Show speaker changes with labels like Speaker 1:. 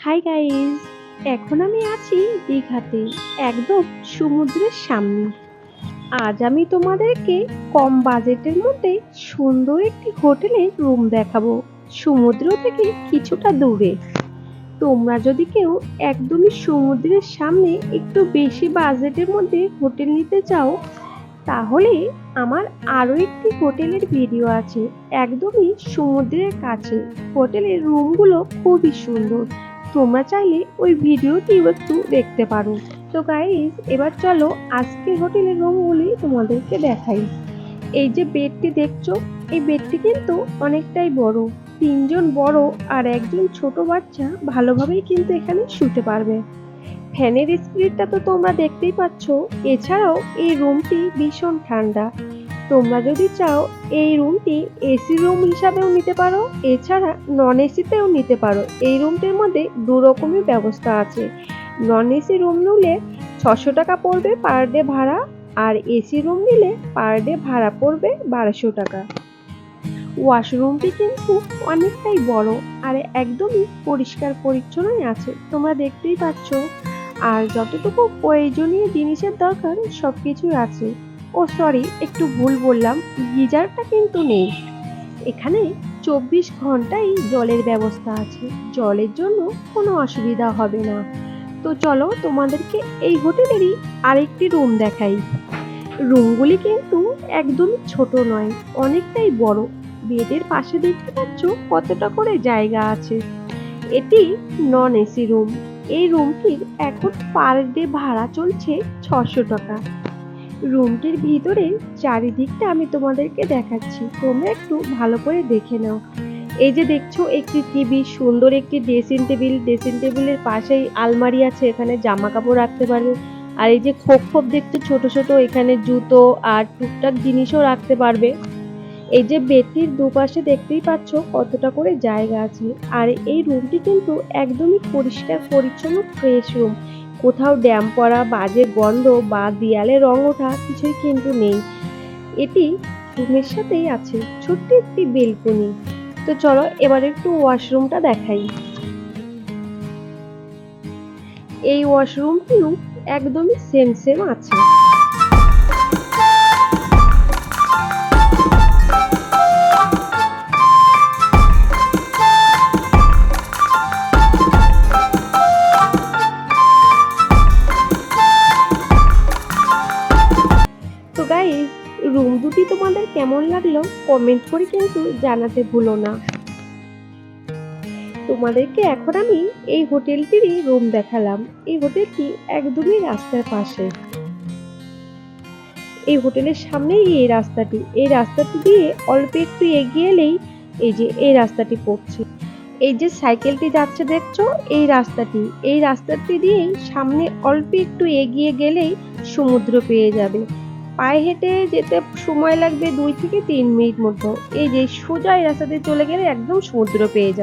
Speaker 1: Hi guys, এখন আমি আছি দীঘাতে, একদম সমুদ্রের সামনে। আজ আমি তোমাদেরকে কম বাজেটের মধ্যে সুন্দর একটি হোটেলের রুম দেখাবো, সমুদ্র থেকে কিছুটা দূরে। তোমরা যদি কেউ একদমই সমুদ্রের সামনে একটু বেশি বাজেটের মধ্যে হোটেল নিতে চাও, তাহলে আমার আরও একটি হোটেলের ভিডিও আছে একদমই সমুদ্রের কাছে। হোটেলের রুমগুলো খুবই সুন্দর, তোমরা চাইলে ওই ভিডিওটিও একটু দেখতে পারো। তো গাইস, এবার চলো আজকের হোটেলের রুমগুলি তোমাদেরকে দেখাই। এই যে বেডটি দেখছো, এই বেডটি কিন্তু অনেকটাই বড়। তিনজন বড় আর একজন ছোট বাচ্চা ভালোভাবেই কিন্তু এখানে শুতে পারবে। ফ্যানের স্পিডটা তো তোমরা দেখতেই পাচ্ছ। এছাড়াও এই রুমটি ভীষণ ঠান্ডা। তোমরা যদি চাও এই রুমটি এসি রুম হিসাবেও নিতে পারো, এছাড়া নন এসিতেও নিতে পারো। এই রুমটির মধ্যে দু রকমের ব্যবস্থা আছে। নন এসি রুম নিলে 600 টাকা পড়বে পার ডে ভাড়া, আর এসি রুম নিলে পার ডে ভাড়া পড়বে 1200 টাকা। ওয়াশরুমটি কিন্তু অনেকটাই বড় আর একদমই পরিষ্কার পরিচ্ছন্নই আছে, তোমরা দেখতেই পাচ্ছ। আর যতটুকু প্রয়োজনীয় জিনিসের দরকার সব কিছুই আছে। ও সরি, একটু ভুল বললাম, গিজারটা কিন্তু নেই। এখানে 24 ঘন্টাই জলের ব্যবস্থা আছে, জলের জন্য কোনো অসুবিধা হবে না। তো চলো তোমাদেরকে এই হোটেলেরই আরেকটি রুম দেখাই। রুমগুলি কিন্তু একদমই ছোট নয়, অনেকটাই বড়। বেডের পাশে দেখতে পাচ্ছ কতটা করে জায়গা আছে। এটি নন এসি রুম। এই রুমটির এখন পার ডে ভাড়া চলছে 600 টাকা। রুমটির ভিতরে চারিদিকটা আমি তোমাদেরকে দেখাচ্ছি, তোমরা একটু ভালো করে দেখে নাও। এই যে দেখছো একটি টিভি, সুন্দর একটি ড্রেসিং টেবিল, ড্রেসিং টেবিলের পাশেই আলমারি আছে, এখানে জামা কাপড় রাখতে পারবে। আর এই যে খোপ খোপ দেখছো ছোট ছোট, এখানে জুতো আর টুকটাক জিনিসও রাখতে পারবে। এই যে বেডটির দুপাশে দেখতেই পাচ্ছ কতটা করে জায়গা আছে। আর এই রুমটি কিন্তু একদমই পরিষ্কার পরিচ্ছন্ন ফ্রেশ রুম। কোথাও ড্যাম পড়া, বাজে গন্ধ বা দেয়ালে রং ওঠা কিছুই কিন্তু নেই। এটি রুমের সাথেই আছে ছোট্ট একটি বেলকনি। তো চলো এবার একটু ওয়াশরুমটা দেখাই। এই ওয়াশরুমটিও একদমই সেম সেম আছে। তো গাইস, রুম দুটি তোমাদের কেমন লাগলো কমেন্ট করে কিন্তু জানাতে ভুলো না। তোমাদেরকে এখন আমি এই হোটেলটিরই রুম দেখালাম। এই হোটেলটি একদমই রাস্তার পাশে। এই হোটেলের সামনেই এই রাস্তাটি, এই রাস্তাটি দিয়ে অল্প একটু এগিয়ে এলেই এই যে এই রাস্তাটি পড়ছে। এই যে সাইকেলটি যাচ্ছে দেখছো, এই রাস্তাটি দিয়েই সামনে অল্প একটু এগিয়ে গেলেই সমুদ্র পেয়ে যাবে। পায়ে হেঁটে যেতে সময় লাগবে 2 থেকে 3 মিনিট মতো। এই যে সোজা এই রাস্তা দিয়ে চলে গেলে একদম সমুদ্র পেয়ে যাবে।